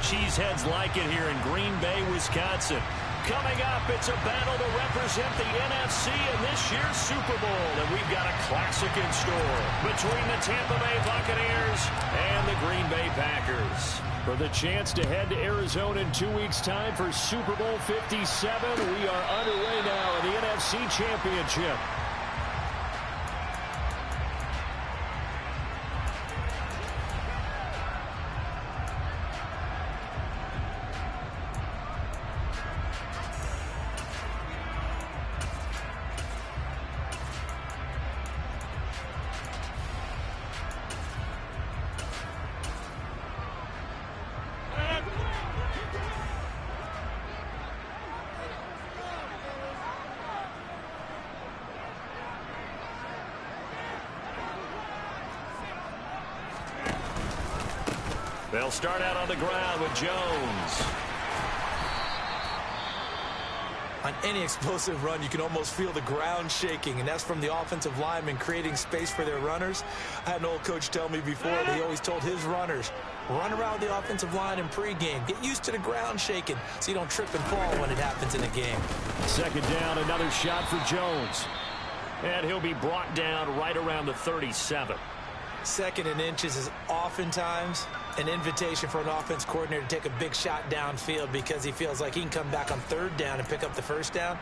cheeseheads like it here in Green Bay, Wisconsin. Coming up, it's a battle to represent the NFC in this year's Super Bowl. And we've got a classic in store between the Tampa Bay Buccaneers and the Green Bay Packers. For the chance to head to Arizona in 2 weeks' time for Super Bowl 57, we are underway now in the NFC Championship. They'll start out on the ground with Jones. On any explosive run, you can almost feel the ground shaking, and that's from the offensive linemen creating space for their runners. I had an old coach tell me before that he always told his runners, run around the offensive line in pregame. Get used to the ground shaking so you don't trip and fall when it happens in a game. Second down, another shot for Jones. And he'll be brought down right around the 37. Second and inches is oftentimes an invitation for an offense coordinator to take a big shot downfield because he feels like he can come back on third down and pick up the first down.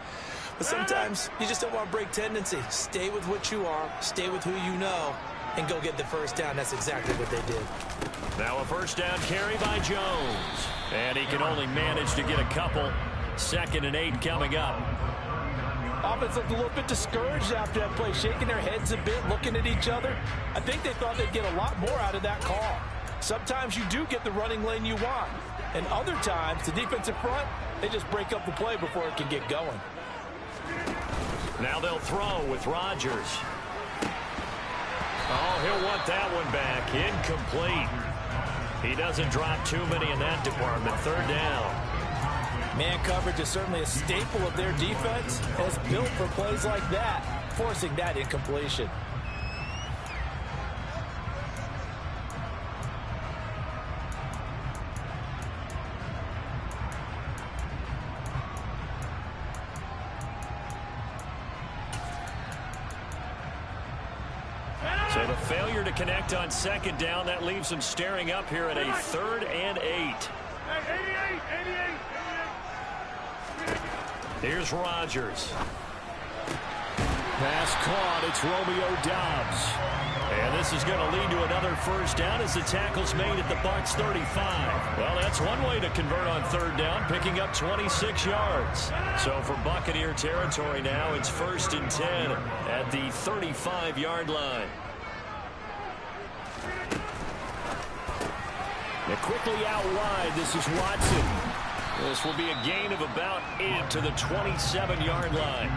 But sometimes you just don't want to break tendency. Stay with what you are, stay with who you know, and go get the first down. That's exactly what they did. Now a first down carry by Jones. And he can only manage to get a couple. 2nd and 8 coming up. Offense looked a little bit discouraged after that play, shaking their heads a bit, looking at each other. I think they thought they'd get a lot more out of that call. Sometimes you do get the running lane you want. And other times, the defensive front, they just break up the play before it can get going. Now they'll throw with Rodgers. Oh, he'll want that one back. Incomplete. He doesn't drop too many in that department. 3rd down. Man coverage is certainly a staple of their defense. It's built for plays like that, forcing that incompletion. So the failure to connect on 2nd down, that leaves them staring up here at a 3rd and 8. Here's Rodgers. Pass caught. It's Romeo Doubs. And this is going to lead to another first down as the tackle's made at the Bucs 35. Well, that's one way to convert on 3rd down, picking up 26 yards. So for Buccaneer territory now, it's 1st and 10 at the 35-yard line. They're quickly out wide. This is Watson. This will be a gain of about 8 to the 27-yard line.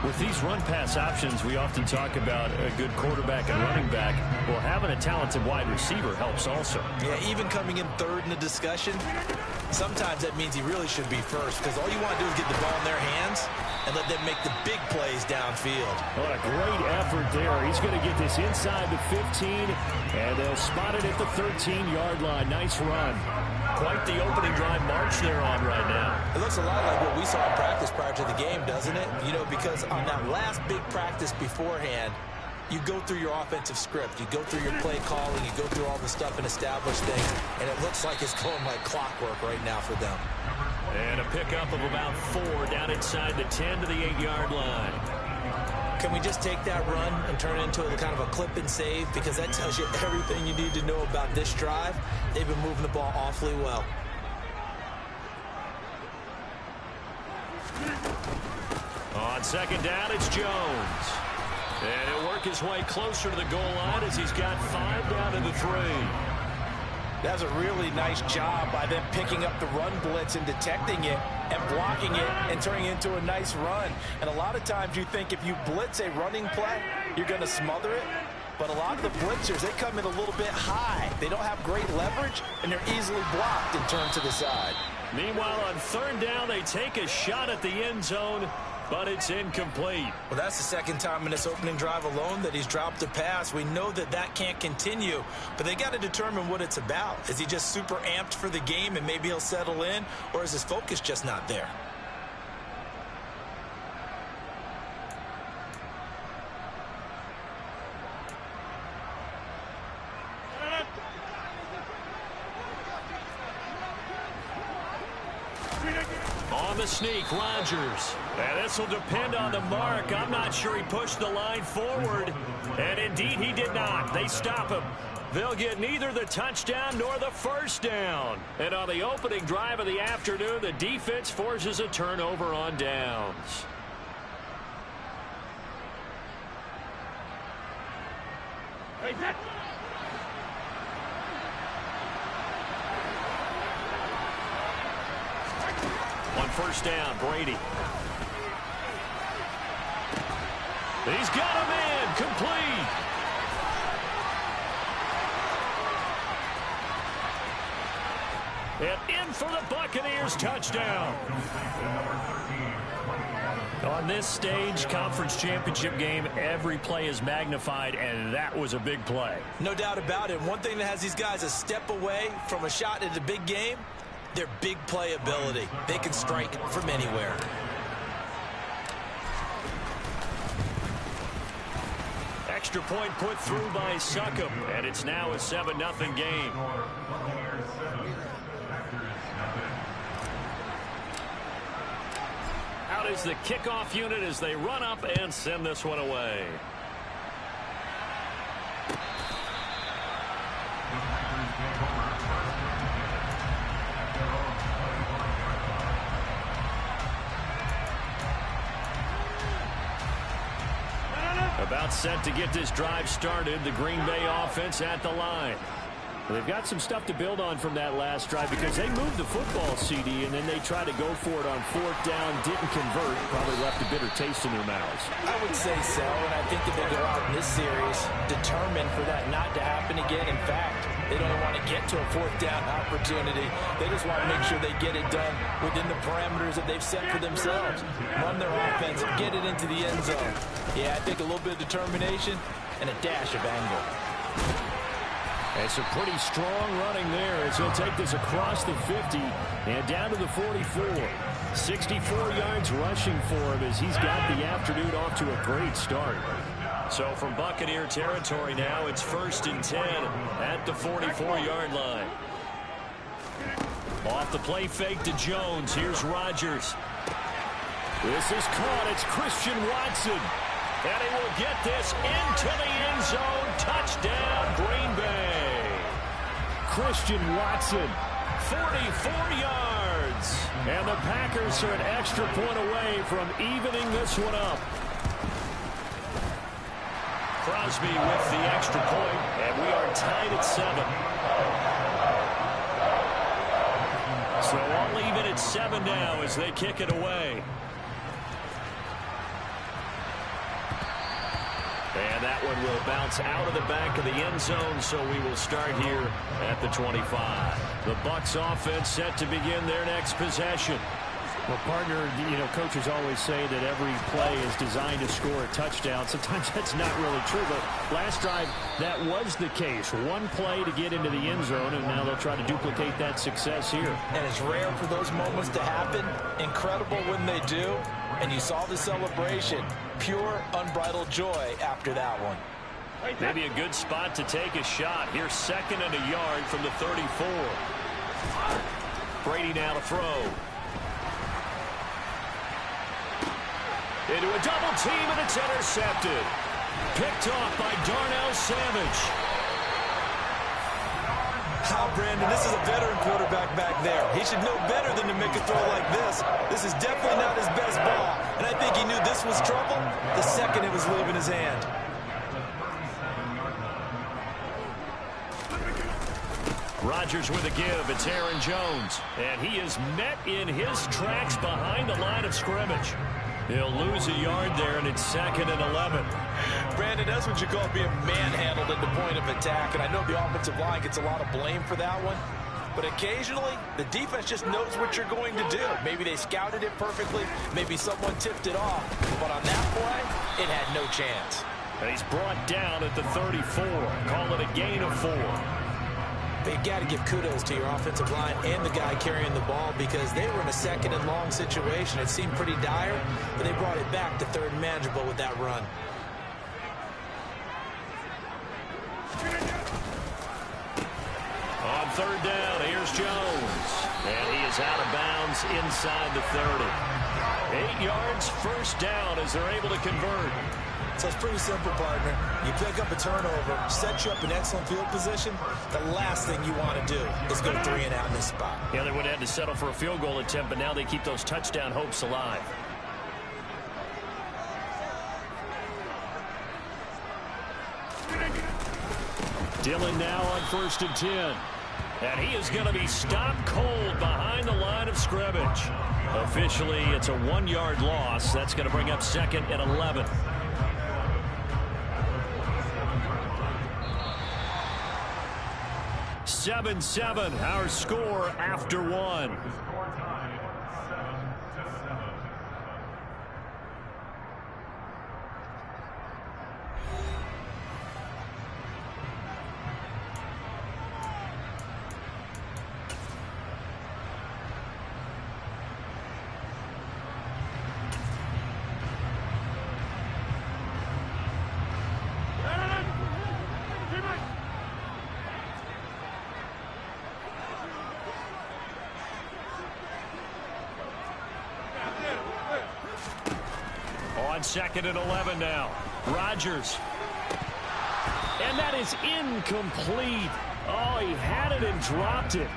With these run-pass options, we often talk about a good quarterback and running back. Well, having a talented wide receiver helps also. Yeah, even coming in 3rd in the discussion, sometimes that means he really should be first because all you want to do is get the ball in their hands and let them make the big plays downfield. What a great effort there. He's going to get this inside the 15, and they'll spot it at the 13-yard line. Nice run. Quite the opening drive march they're on right now. It looks a lot like what we saw in practice prior to the game, doesn't it? You know, because on that last big practice beforehand, you go through your offensive script. You go through your play calling. You go through all the stuff and establish things. And it looks like it's going like clockwork right now for them. And a pickup of about 4 down inside the 10 to the 8-yard line. Can we just take that run and turn it into a kind of a clip and save? Because that tells you everything you need to know about this drive. They've been moving the ball awfully well. On 2nd down, it's Jones. And he'll work his way closer to the goal line as he's got 5 down to the 3. That's a really nice job by them picking up the run blitz and detecting it and blocking it and turning it into a nice run. And a lot of times you think if you blitz a running play, you're going to smother it. But a lot of the blitzers, they come in a little bit high. They don't have great leverage, and they're easily blocked and turned to the side. Meanwhile, on 3rd down, they take a shot at the end zone but it's incomplete. Well, that's the second time in this opening drive alone that he's dropped a pass. We know that that can't continue, but they got to determine what it's about. Is he just super amped for the game and maybe he'll settle in, or is his focus just not there? On the sneak, Rodgers. And this will depend on the mark. I'm not sure he pushed the line forward. And indeed, he did not. They stop him. They'll get neither the touchdown nor the first down. And on the opening drive of the afternoon, the defense forces a turnover on downs. On first down, Brady. He's got him in, complete. And in for the Buccaneers, touchdown. On this stage, conference championship game, every play is magnified, and that was a big play. No doubt about it. One thing that has these guys a step away from a shot at the big game, their big play ability. They can strike from anywhere. Extra point put through by Succop, and it's now a 7-0 game. Out is the kickoff unit as they run up and send this one away. About set to get this drive started. The Green Bay offense at the line. They've got some stuff to build on from that last drive because they moved the football, CD, and then they tried to go for it on fourth down, didn't convert, probably left a bitter taste in their mouths. I would say so, and I think that they go out in this series determined for that not to happen again. In fact, they don't want to get to a fourth down opportunity. They just want to make sure they get it done within the parameters that they've set for themselves. Run their offense, get it into the end zone. Yeah, I think a little bit of determination and a dash of anger. It's a pretty strong running there as he'll take this across the 50 and down to the 44. 64 yards rushing for him as he's got the afternoon off to a great start. So from Buccaneer territory now, it's 1st and 10 at the 44-yard line. Off the play fake to Jones. Here's Rodgers. This is caught. It's Christian Watson. And he will get this into the end zone. Touchdown, Green Bay. Christian Watson, 44 yards. And the Packers are an extra point away from evening this one up. Crosby with the extra point, and we are tied at 7. So all even at 7 now as they kick it away. And that one will bounce out of the back of the end zone, so we will start here at the 25. The Bucs offense set to begin their next possession. Well, partner, you know, coaches always say that every play is designed to score a touchdown. Sometimes that's not really true, but last drive, that was the case. One play to get into the end zone, and now they'll try to duplicate that success here. And it's rare for those moments to happen. Incredible when they do. And you saw the celebration. Pure, unbridled joy after that one. Maybe a good spot to take a shot. Here's 2nd and a yard from the 34. Brady now to throw. Into a double team, and it's intercepted. Picked off by Darnell Savage. Brandon, this is a veteran quarterback back there. He should know better than to make a throw like this. This is definitely not his best ball. And I think he knew this was trouble the second it was leaving his hand. Rodgers with a give. It's Aaron Jones. And he is met in his tracks behind the line of scrimmage. He'll lose a yard there, and it's 2nd and 11. Brandon, that's what you call being manhandled at the point of attack. And I know the offensive line gets a lot of blame for that one. But occasionally, the defense just knows what you're going to do. Maybe they scouted it perfectly. Maybe someone tipped it off. But on that play, it had no chance. And he's brought down at the 34. Call it a gain of 4. But you got to give kudos to your offensive line and the guy carrying the ball because they were in a second and long situation. It seemed pretty dire, but they brought it back to third and manageable with that run. On third down, here's Jones. And he is out of bounds inside the 30. 8 yards, first down as they're able to convert. So it's pretty simple, partner. You pick up a turnover, set you up in excellent field position. The last thing you want to do is go 3 and out in this spot. Yeah, they would have had to settle for a field goal attempt, but now they keep those touchdown hopes alive. Dillon now on 1st and 10. And he is going to be stopped cold behind the line of scrimmage. Officially, it's a 1-yard loss. That's going to bring up 2nd and 11. Seven, our score after 1. On 2nd and 11 now. Rodgers. And that is incomplete. Oh, he had it and dropped it.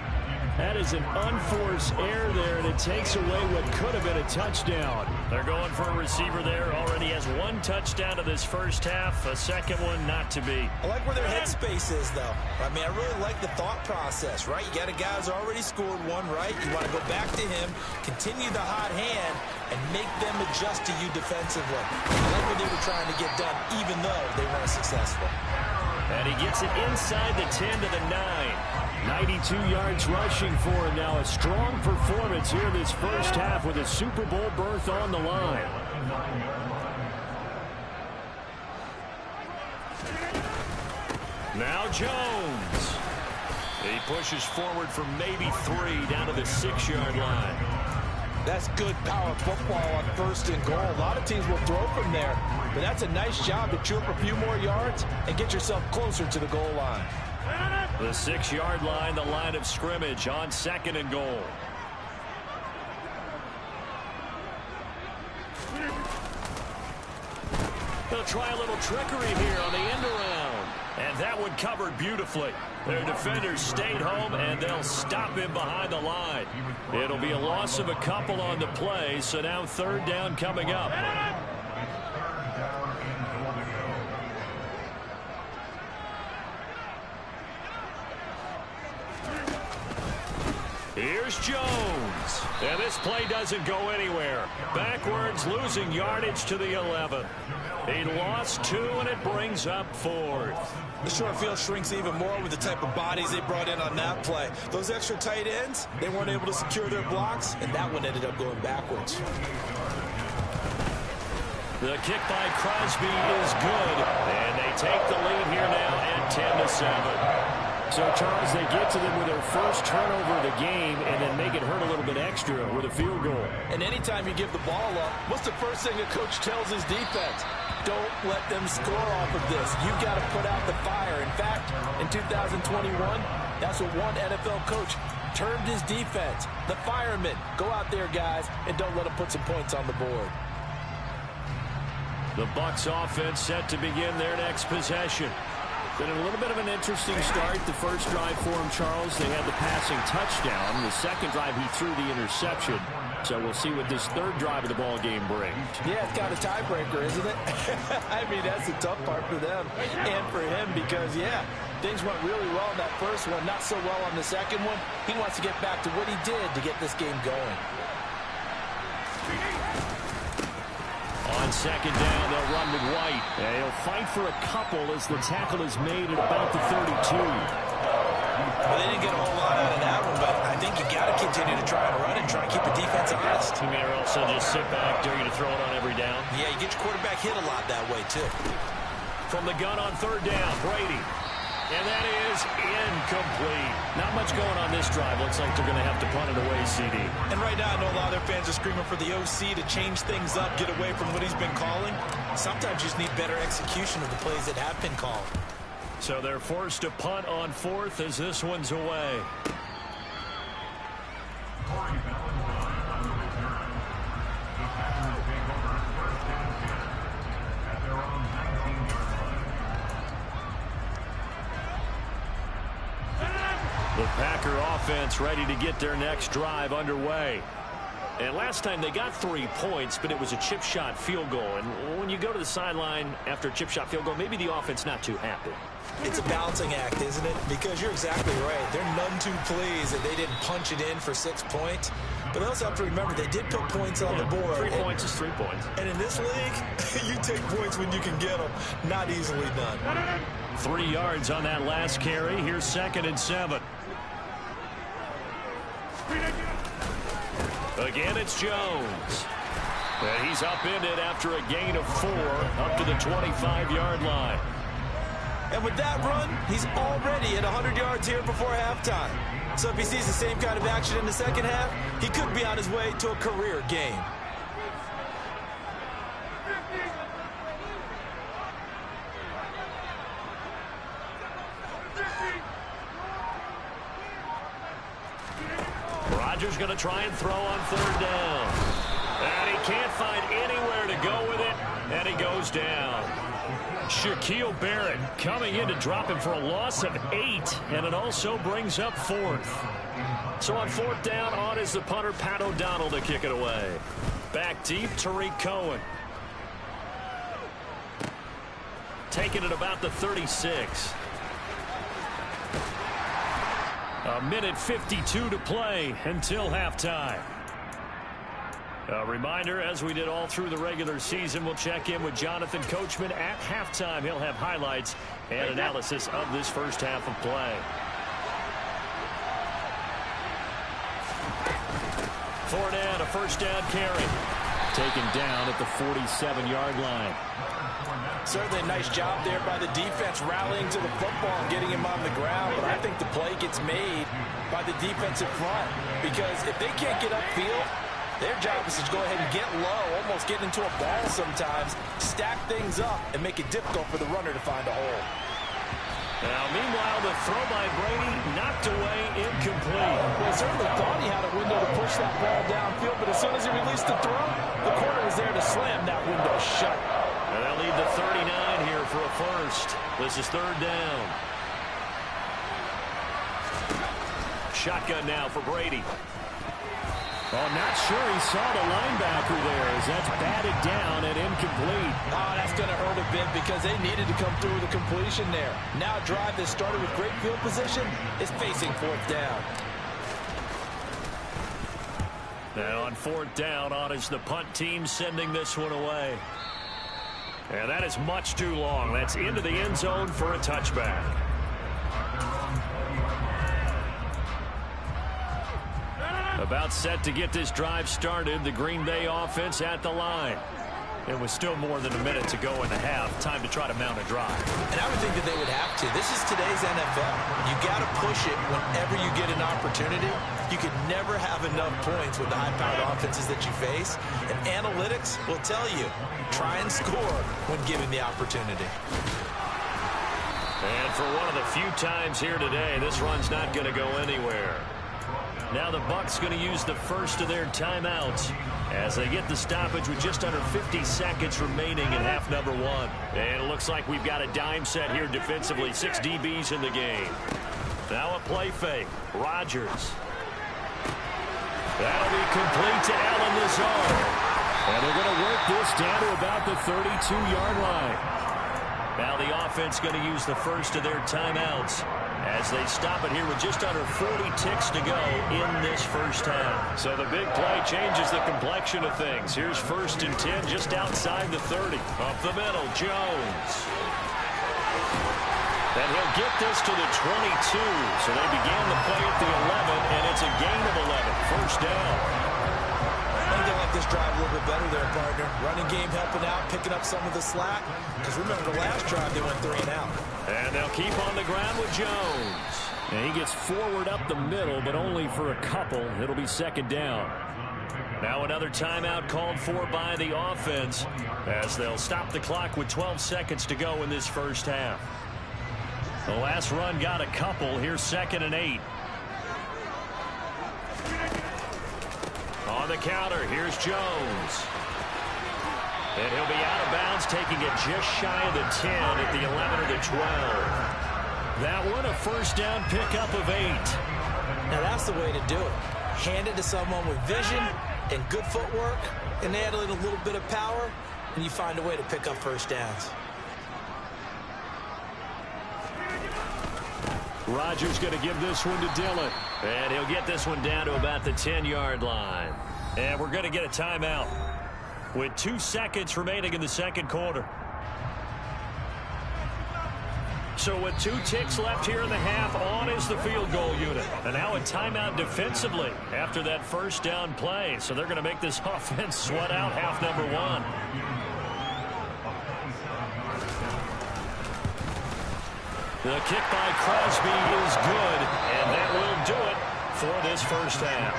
That is an unforced error there, and it takes away what could have been a touchdown. They're going for a receiver there. Already has 1 touchdown to this first half. A second one not to be. I like where their headspace is, though. I mean, I really like the thought process, right? You got a guy who's already scored 1, right? You want to go back to him, continue the hot hand, and make them adjust to you defensively. I like what they were trying to get done, even though they weren't successful. And he gets it inside the 10 to the 9. 92 yards rushing for him now. A strong performance here this first half with a Super Bowl berth on the line. Now Jones. He pushes forward from maybe 3 down to the 6-yard line. That's good power football on 1st and goal. A lot of teams will throw from there, but that's a nice job to chew up a few more yards and get yourself closer to the goal line. The 6-yard line, the line of scrimmage on 2nd and goal. They'll try a little trickery here on the end around. And that one covered beautifully. Their defenders stayed home, and they'll stop him behind the line. It'll be a loss of a couple on the play, so now 3rd down coming up. Here's Jones. And this play doesn't go anywhere. Backwards, losing yardage to the 11. He lost 2, and it brings up 4th. The short field shrinks even more with the type of bodies they brought in on that play. Those extra tight ends, they weren't able to secure their blocks, and that one ended up going backwards. The kick by Crosby is good, and they take the lead here now at 10-7. So, Charles, they get to them with their first turnover of the game and then make it hurt a little bit extra with a field goal. And anytime you give the ball up, what's the first thing a coach tells his defense? Don't let them score off of this. You've got to put out the fire. In fact, in 2021, that's what one NFL coach termed his defense. The firemen. Go out there, guys, and don't let them put some points on the board. The Bucs offense set to begin their next possession. Been a little bit of an interesting start. The first drive for him, Charles, they had the passing touchdown. The second drive, he threw the interception. So we'll see what this third drive of the ball game brings. Yeah, it's got a tiebreaker, isn't it? I mean, that's the tough part for them and for him because, yeah, things went really well in that first one, not so well on the second one. He wants to get back to what he did to get this game going. On 2nd down, they'll run with White. And he'll fight for a couple as the tackle is made at about the 32. Well, they didn't get a whole lot out of that one. think you got to continue to try and run and try and keep the defense honest. You mean, or also just sit back, dare you to throw it on every down? Yeah, you get your quarterback hit a lot that way, too. From the gun on third down, Brady. And that is incomplete. Not much going on this drive. Looks like they're going to have to punt it away, CD. And right now, I know a lot of their fans are screaming for the OC to change things up, get away from what he's been calling. Sometimes you just need better execution of the plays that have been called. So they're forced to punt on fourth as this one's away. The Packer offense ready to get their next drive underway. And last time they got 3 points, but it was a chip shot field goal. And when you go to the sideline after a chip shot field goal, maybe the offense not too happy. It's a balancing act, isn't it? Because you're exactly right. They're none too pleased that they didn't punch it in for 6 points. But they also have to remember they did put points on the board. 3 points is 3 points. And in this league, you take points when you can get them. Not easily done. 3 yards on that last carry. Here's 2nd and 7. Again, it's Jones. And he's upended after a gain of 4 up to the 25-yard line. And with that run, he's already at 100 yards here before halftime. So if he sees the same kind of action in the second half, he could be on his way to a career game. Rodgers going to try and throw on third down. And he can't find anywhere to go with it, and he goes down. Shaquille Barrett coming in to drop him for a loss of 8, and it also brings up 4th. So on 4th down, on is the punter, Pat O'Donnell, to kick it away. Back deep, Tariq Cohen. Taking it about the 36. A minute 52 to play until halftime. A reminder, as we did all through the regular season, we'll check in with Jonathan Coachman at halftime. He'll have highlights and analysis of this first half of play. Fournette, a first down carry. Taken down at the 47-yard line. Certainly a nice job there by the defense rallying to the football and getting him on the ground. But I think the play gets made by the defensive front. Because if they can't get upfield, their job is to go ahead and get low, almost get into a ball sometimes, stack things up, and make it difficult for the runner to find a hole. Now, meanwhile, the throw by Brady knocked away, incomplete. Well, certainly thought he had a window to push that ball downfield, but as soon as he released the throw, the corner was there to slam that window shut. And they'll lead the 39 here for a first. This is third down. Shotgun now for Brady. Oh, not sure he saw the linebacker there as that's batted down and incomplete. Oh, that's going to hurt a bit because they needed to come through with a completion there. Now a drive that started with great field position is facing 4th down. Now on 4th down, on is the punt team sending this one away. And that is much too long. That's into the end zone for a touchback. About set to get this drive started. The Green Bay offense at the line. It was still more than a minute to go in the half. Time to try to mount a drive. And I would think that they would have to. This is today's NFL. You got to push it whenever you get an opportunity. You could never have enough points with the high-powered offenses that you face. And analytics will tell you, try and score when given the opportunity. And for one of the few times here today, this run's not going to go anywhere. Now the Bucs going to use the first of their timeouts as they get the stoppage with just under 50 seconds remaining in half number 1. And it looks like we've got a dime set here defensively. 6 DBs in the game. Now a play fake. Rodgers. That'll be complete to Allen Lazard. And they're going to work this down to about the 32-yard line. Now the offense going to use the first of their timeouts as they stop it here with just under 40 ticks to go in this first half. So the big play changes the complexion of things. Here's 1st and 10 just outside the 30. Up the middle, Jones. And he'll get this to the 22. So they began the play at the 11, and it's a gain of 11. First down. I think they like this drive a little bit better there, partner. Running game helping out, picking up some of the slack. Because remember, the last drive they went 3 and out. And they'll keep on the ground with Jones. And he gets forward up the middle, but only for a couple. It'll be second down. Now another timeout called for by the offense as they'll stop the clock with 12 seconds to go in this first half. The last run got a couple. Here's 2nd and 8. On the counter, here's Jones. And he'll be out of bounds, taking it just shy of the 10 at the 11 or the 12. That one a first down pickup of 8. Now that's the way to do it. Hand it to someone with vision and good footwork, and add in a little bit of power, and you find a way to pick up first downs. Rodgers going to give this one to Dillon. And he'll get this one down to about the 10-yard line. And we're going to get a timeout with 2 seconds remaining in the second quarter. So with 2 ticks left here in the half, on is the field goal unit. And now a timeout defensively after that first down play. So they're going to make this offense sweat out half number 1. The kick by Crosby is good, and that will do it for this first half.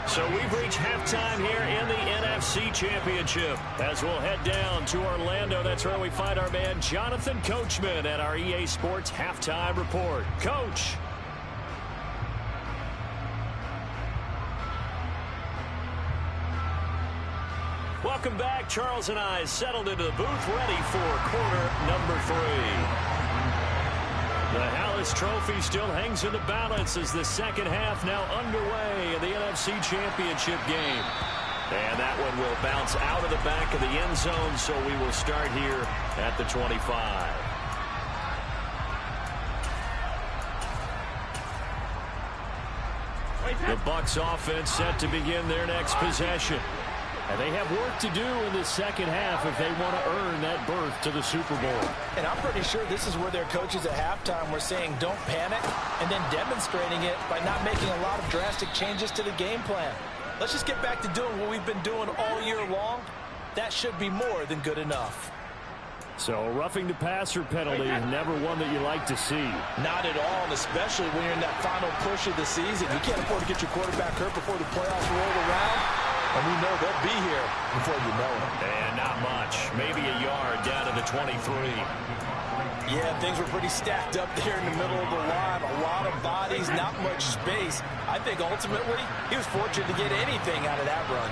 So we've reached halftime here in the NFC Championship. As we'll head down to Orlando, that's where we find our man Jonathan Coachman at our EA Sports Halftime Report. Coach. Welcome back. Charles and I settled into the booth, ready for quarter number 3. The Hallis Trophy still hangs in the balance as the second half now underway in the NFC Championship game. And that one will bounce out of the back of the end zone, so we will start here at the 25. The Bucs offense set to begin their next possession. And they have work to do in the second half if they want to earn that berth to the Super Bowl. And I'm pretty sure this is where their coaches at halftime were saying don't panic, and then demonstrating it by not making a lot of drastic changes to the game plan. Let's just get back to doing what we've been doing all year long. That should be more than good enough. So roughing the passer penalty, never one that you like to see. Not at all, and especially when you're in that final push of the season. You can't afford to get your quarterback hurt before the playoffs roll around. And we know they'll be here before you know it. And not much. Maybe a yard down to the 23. Yeah, things were pretty stacked up there in the middle of the line. A lot of bodies, not much space. I think ultimately he was fortunate to get anything out of that run.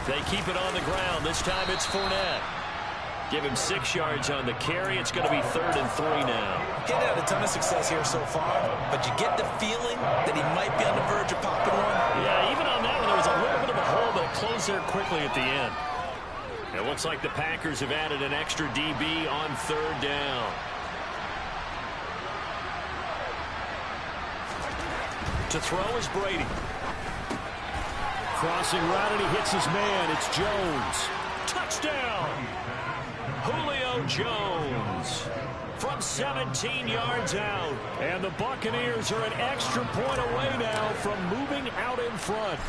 They keep it on the ground. This time it's Fournette. Give him 6 yards on the carry. It's going to be 3rd and 3 now. He had a ton of success here so far, but you get the feeling that he might be on the verge of popping one. Yeah, even on that one, there was a little bit of a hole, but it closed there quickly at the end. It looks like the Packers have added an extra DB on 3rd down. To throw is Brady. Crossing right, and he hits his man. It's Jones. Touchdown! Julio Jones from 17 yards out. And the Buccaneers are an extra point away now from moving out in front.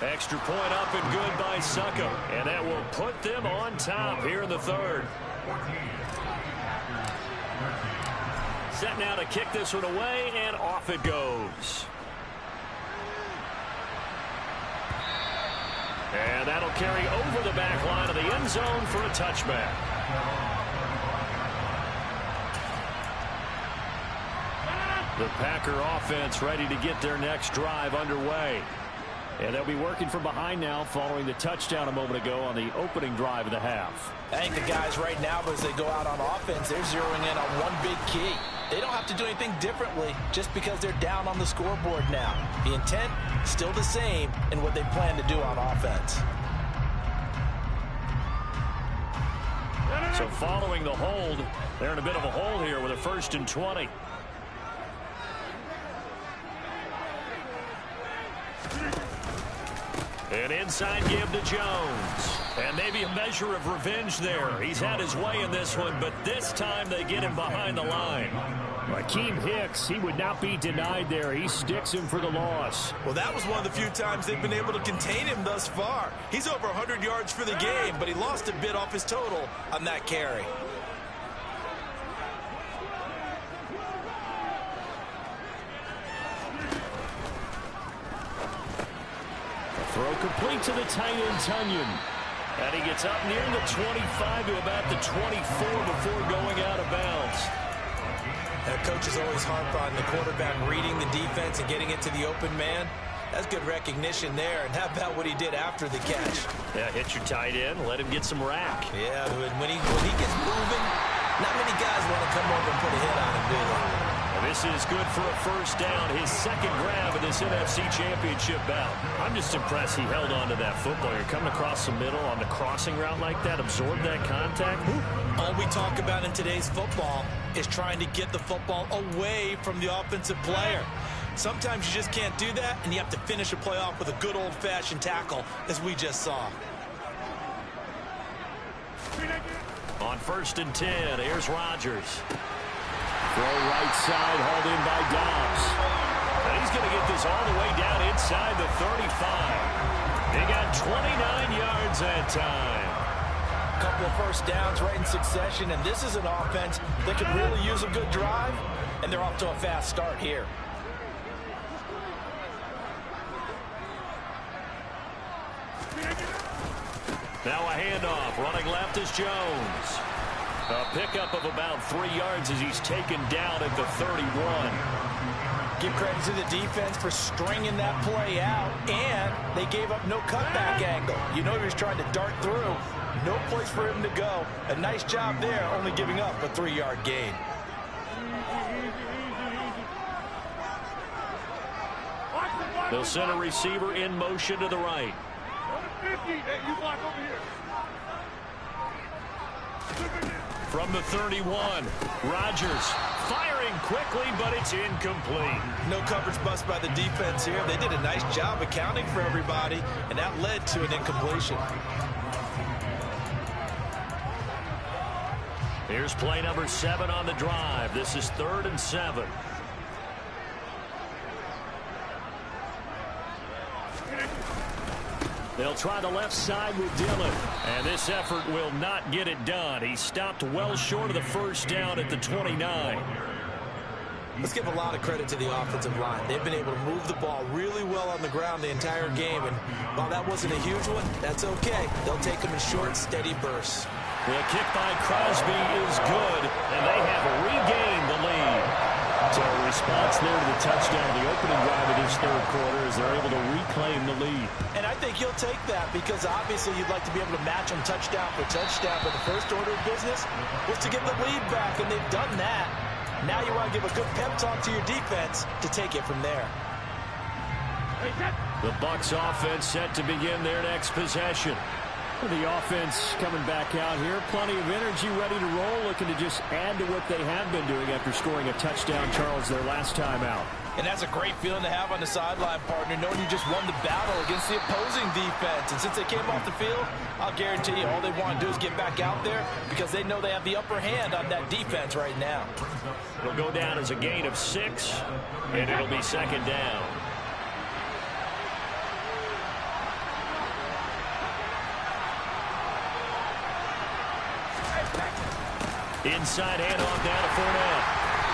Extra point up and good by Succop. And that will put them on top here in the 3rd. Set now to kick this one away, and off it goes. And that'll carry over the back line of the end zone for a touchback. The Packer offense ready to get their next drive underway. And they'll be working from behind now following the touchdown a moment ago on the opening drive of the half. I think the guys right now, as they go out on offense, they're zeroing in on one big key. They don't have to do anything differently just because they're down on the scoreboard now. The intent, still the same in what they plan to do on offense. So following the hold, they're in a bit of a hole here with a 1st and 20. An inside give to Jones. And maybe a measure of revenge there. He's had his way in this one, but this time they get him behind the line. Akeem Hicks, he would not be denied there. He sticks him for the loss. Well, that was one of the few times they've been able to contain him thus far. He's over 100 yards for the game, but he lost a bit off his total on that carry. Throw complete to the tight end, Tonyan. And he gets up near the 25 to about the 24 before going out of bounds. Coaches always harp on the quarterback reading the defense and getting it to the open man. That's good recognition there. And how about what he did after the catch? Yeah, hit your tight end, let him get some rack. Yeah, when he gets moving, not many guys want to come over and put a hit on him, do they? This is good for a first down, his second grab of this NFC Championship bout. I'm just impressed he held on to that football. You're coming across the middle on the crossing route like that, absorb that contact. All we talk about in today's football is trying to get the football away from the offensive player. Sometimes you just can't do that, and you have to finish a play off with a good old-fashioned tackle, as we just saw. On 1st and 10, here's Rodgers. Throw right side, hauled in by Dobbs. And he's going to get this all the way down inside the 35. They got 29 yards that time. A couple of first downs right in succession, and this is an offense that could really use a good drive, and they're off to a fast start here. Now a handoff. Running left is Jones. A pickup of about 3 yards as he's taken down at the 31. Give credit to the defense for stringing that play out, and they gave up no cutback angle. You know he was trying to dart through. No place for him to go. A nice job there, only giving up a 3-yard gain. They'll send a receiver in motion to the right. From the 31, Rodgers firing quickly, but it's incomplete. No coverage bust by the defense here. They did a nice job accounting for everybody, and that led to an incompletion. Here's play number 7 on the drive. This is 3rd and 7. They'll try the left side with Dillon. And this effort will not get it done. He stopped well short of the first down at the 29. Let's give a lot of credit to the offensive line. They've been able to move the ball really well on the ground the entire game. And while that wasn't a huge one, that's okay. They'll take them in short, steady bursts. The kick by Crosby is good, and they have regained the lead. So a response there to the touchdown, the opening drive of this third quarter, as they're able to reclaim the lead. And I think you'll take that because obviously you'd like to be able to match them touchdown for touchdown, but the first order of business was to get the lead back, and they've done that. Now you want to give a good pep talk to your defense to take it from there. The Bucs offense set to begin their next possession. The offense coming back out here. Plenty of energy, ready to roll, looking to just add to what they have been doing after scoring a touchdown, Charles, their last time out. And that's a great feeling to have on the sideline, partner, knowing you just won the battle against the opposing defense. And since they came off the field, I'll guarantee you all they want to do is get back out there because they know they have the upper hand on that defense right now. It'll go down as a gain of 6, and it'll be 2nd down. Inside handoff down to Fournette.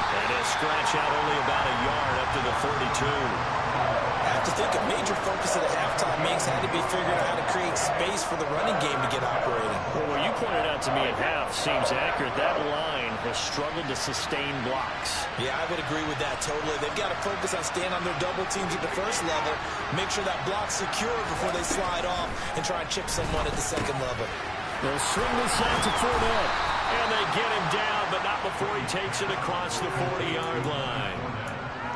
And he'll scratch out only about a yard up to the 32. I have to think a major focus of the halftime meetings had to be figuring out how to create space for the running game to get operating. Well, what you pointed out to me at half seems accurate. That line has struggled to sustain blocks. Yeah, I would agree with that totally. They've got to focus on staying on their double teams at the first level, make sure that block's secure before they slide off and try and chip someone at the second level. They'll swing this out to Fournette. And they get him down, but not before he takes it across the 40-yard line.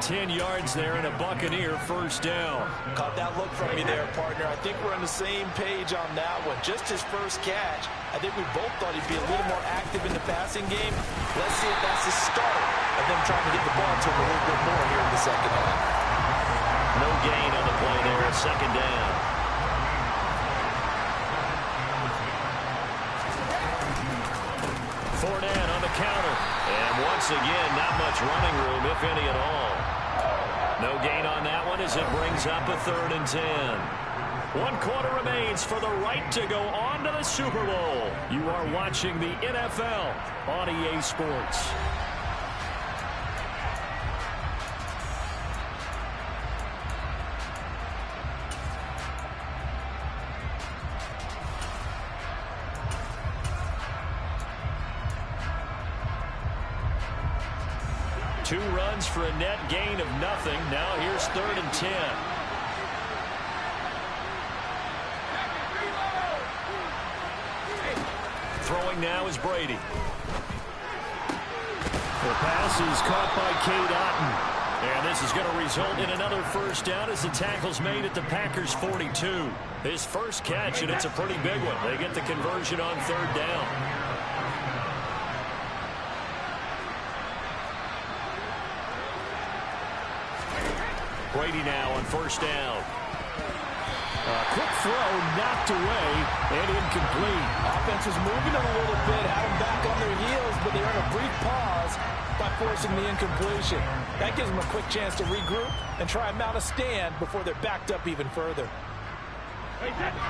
10 yards there and a Buccaneer first down. Caught that look from me there, partner. I think we're on the same page on that one. Just his first catch. I think we both thought he'd be a little more active in the passing game. Let's see if that's the start of them trying to get the ball to him a little bit more here in the second half. No gain on the play there, 2nd down. once again, not much running room, if any at all. No gain on that one as it brings up a 3rd and 10. 1 quarter remains for the right to go on to the Super Bowl. You are watching the NFL on EA Sports. Two runs for a net gain of nothing. Now here's 3rd and 10. Throwing now is Brady. The pass is caught by Cade Otton. And this is going to result in another 1st down as the tackle's made at the Packers' 42. His first catch, and it's a pretty big one. They get the conversion on 3rd down. Brady now on 1st down. Quick throw, knocked away, and incomplete. Offense was moving it a little bit, had them back on their heels, but they earned a brief pause by forcing the incompletion. That gives them a quick chance to regroup and try and mount a stand before they're backed up even further.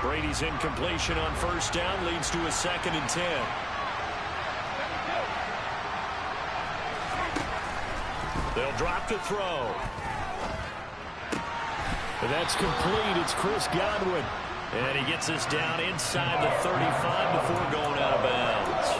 Brady's incompletion on 1st down leads to a 2nd and 10. They'll drop to throw. That's complete. It's Chris Godwin. And he gets us down inside the 35 before going out of bounds.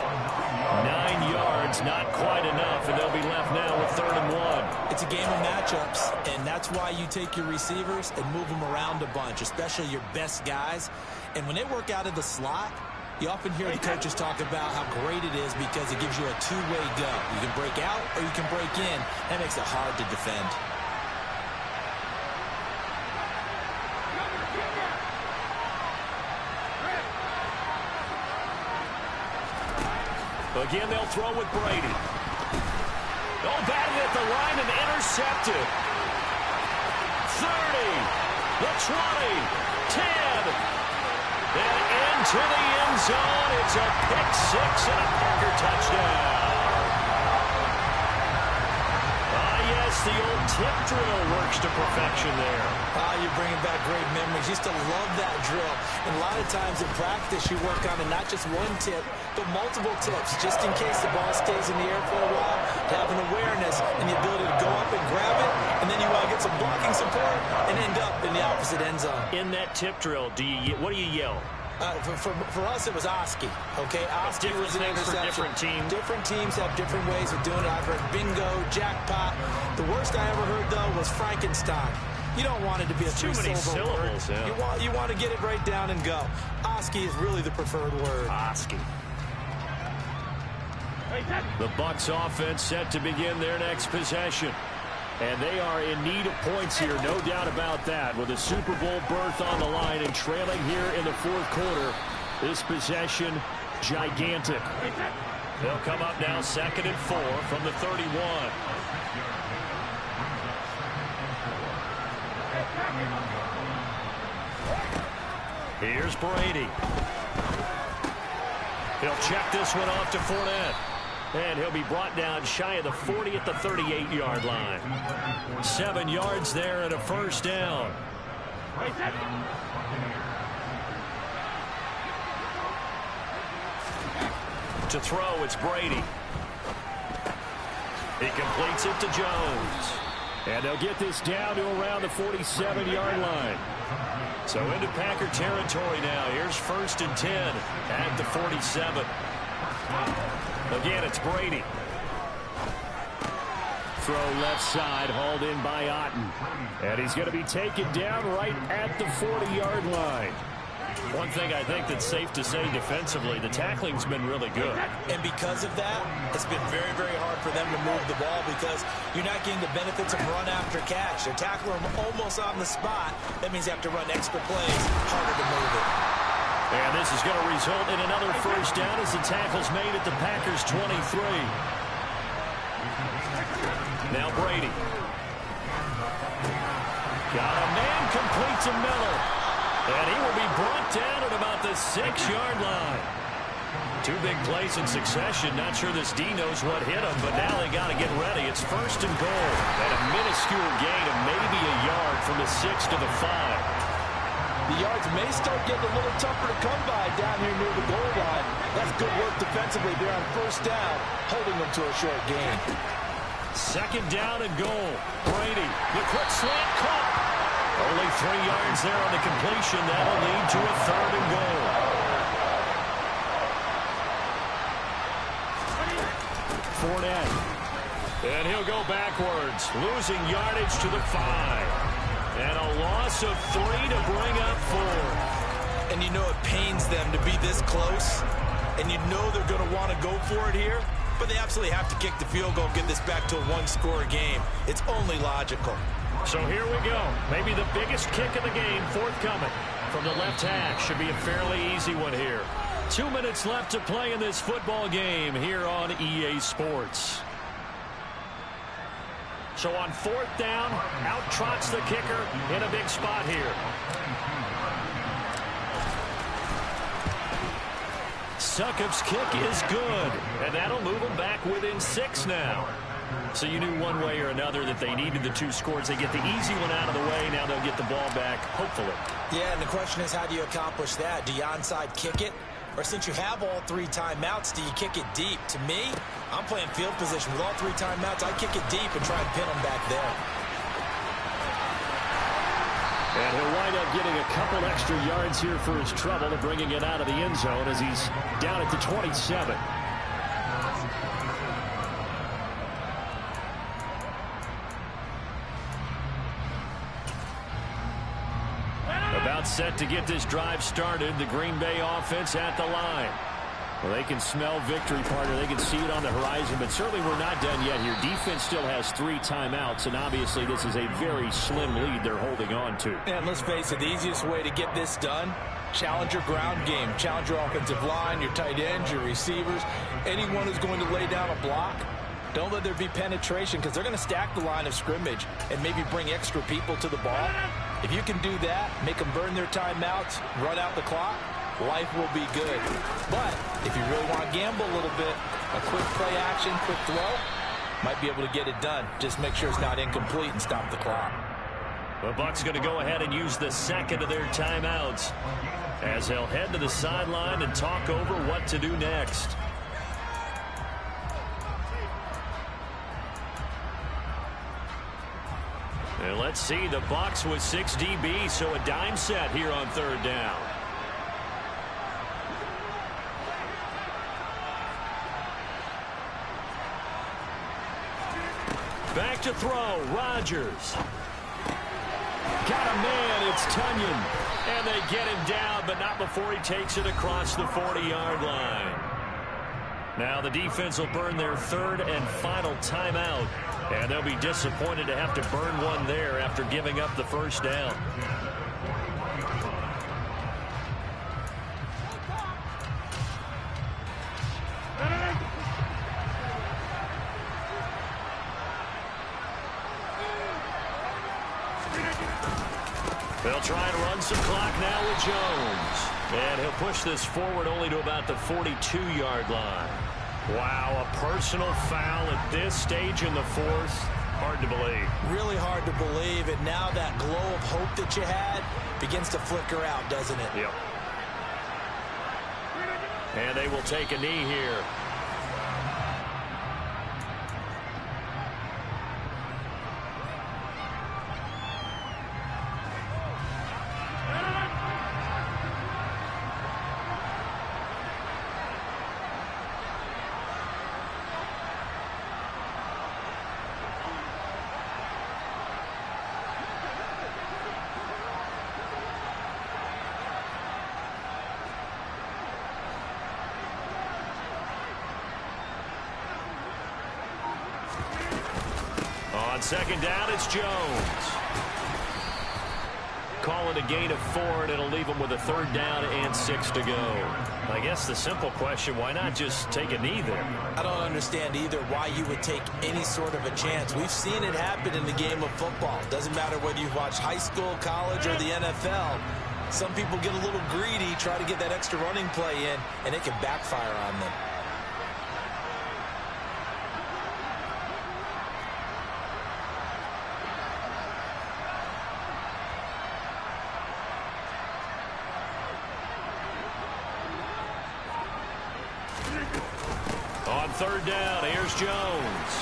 9 yards, not quite enough, and they'll be left now with 3rd and 1. It's a game of matchups, and that's why you take your receivers and move them around a bunch, especially your best guys. And when they work out of the slot, you often hear the coaches talk about how great it is because it gives you a two-way go. You can break out or you can break in. That makes it hard to defend. Again, they'll throw with Brady. Oh, batted at the line and intercepted. 30, the 20, 10, and into the end zone. It's a pick-6 and a Packer touchdown. Yes, the old tip drill works to perfection there. You're bringing back great memories. Used to love that drill. And a lot of times in practice, you work on not just one tip, but multiple tips, just in case the ball stays in the air for a while, to have an awareness and the ability to go up and grab it, and then you want to get some blocking support and end up in the opposite end zone. In that tip drill, what do you yell? For us, it was Oski. Okay, Oski was an interception. Different teams. Different teams have different ways of doing it. I've heard bingo, jackpot. The worst I ever heard, though, was Frankenstein. You don't want it to be a three-syllable word. Yeah. You want to get it right down and go. Oski is really the preferred word. Oski. The Bucs offense set to begin their next possession. And they are in need of points here, no doubt about that. With a Super Bowl berth on the line and trailing here in the 4th quarter, this possession, gigantic. They'll come up now 2nd and 4 from the 31. Here's Brady. He'll check this one off to Fournette. And he'll be brought down shy of the 40 at the 38-yard line. 7 yards there and a 1st down. To throw, it's Brady. He completes it to Jones. And they'll get this down to around the 47-yard line. So into Packer territory now. Here's 1st and 10 at the 47. Again, it's Brady. Throw left side, hauled in by Otton. And he's going to be taken down right at the 40-yard line. One thing I think that's safe to say defensively, the tackling's been really good. And because of that, it's been very, very hard for them to move the ball because you're not getting the benefits of run after catch. They're tackling them almost on the spot. That means you have to run extra plays, harder to move it. And this is going to result in another 1st down as the tackle's made at the Packers' 23. Now Brady. Got a man complete to Miller. And he will be brought down at about the 6-yard line. Two big plays in succession. Not sure this D knows what hit him, but now they got to get ready. It's 1st and goal. And a minuscule gain of maybe a yard from the 6 to the 5. The yards may start getting a little tougher to come by down here near the goal line. That's good work defensively there on 1st down, holding them to a short gain. 2nd down and goal. Brady, the quick slant caught. Only 3 yards there on the completion. That'll lead to a 3rd and goal. Fournette. And he'll go backwards, losing yardage to the 5. And a loss of 3 to bring up 4. And you know it pains them to be this close. And you know they're going to want to go for it here. But they absolutely have to kick the field goal, get this back to a 1-score game. It's only logical. So here we go. Maybe the biggest kick of the game forthcoming from the left hash. Should be a fairly easy one here. 2 minutes left to play in this football game here on EA Sports. So on 4th down, out trots the kicker in a big spot here. Succop's kick is good, and that'll move them back within 6 now. So you knew one way or another that they needed the 2 scores. They get the easy one out of the way. Now they'll get the ball back, hopefully. Yeah, and the question is, how do you accomplish that? Do you onside kick it? Or since you have all 3 timeouts, do you kick it deep? To me, I'm playing field position. With all 3 timeouts, I kick it deep and try and pin them back there. And he'll wind up getting a couple extra yards here for his trouble and bringing it out of the end zone as he's down at the 27. About set to get this drive started. The Green Bay offense at the line. Well, they can smell victory, partner. They can see it on the horizon, but certainly we're not done yet here. Defense still has 3 timeouts, and obviously this is a very slim lead they're holding on to. And let's face it, the easiest way to get this done, challenge your ground game. Challenge your offensive line, your tight ends, your receivers, anyone who's going to lay down a block. Don't let there be penetration because they're going to stack the line of scrimmage and maybe bring extra people to the ball. If you can do that, make them burn their timeouts, run out the clock, life will be good. But if you really want to gamble a little bit, a quick play action, quick throw, might be able to get it done. Just make sure it's not incomplete and stop the clock. The Bucs going to go ahead and use the 2nd of their timeouts as they'll head to the sideline and talk over what to do next. And let's see, the Bucs with 6 DB, so a dime set here on 3rd down. Back to throw, Rodgers. Got a man, it's Tunyon. And they get him down, but not before he takes it across the 40-yard line. Now the defense will burn their 3rd and final timeout. And they'll be disappointed to have to burn one there after giving up the 1st down. They'll try and run some clock now with Jones. And he'll push this forward only to about the 42-yard line. Wow, a personal foul at this stage in the 4th. Hard to believe. Really hard to believe. And now that glow of hope that you had begins to flicker out, doesn't it? Yep. And they will take a knee here. On 2nd down, it's Jones. Call it a gain of 4, and it'll leave them with a 3rd down and 6 to go. I guess the simple question, why not just take a knee there? I don't understand either why you would take any sort of a chance. We've seen it happen in the game of football. Doesn't matter whether you've watched high school, college, or the NFL. Some people get a little greedy, try to get that extra running play in, and it can backfire on them. On third down, here's Jones.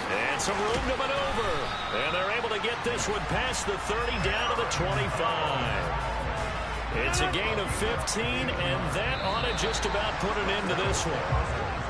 And some room to maneuver. And they're able to get this one past the 30 down to the 25. It's a gain of 15, and that ought to just about put an end to this one.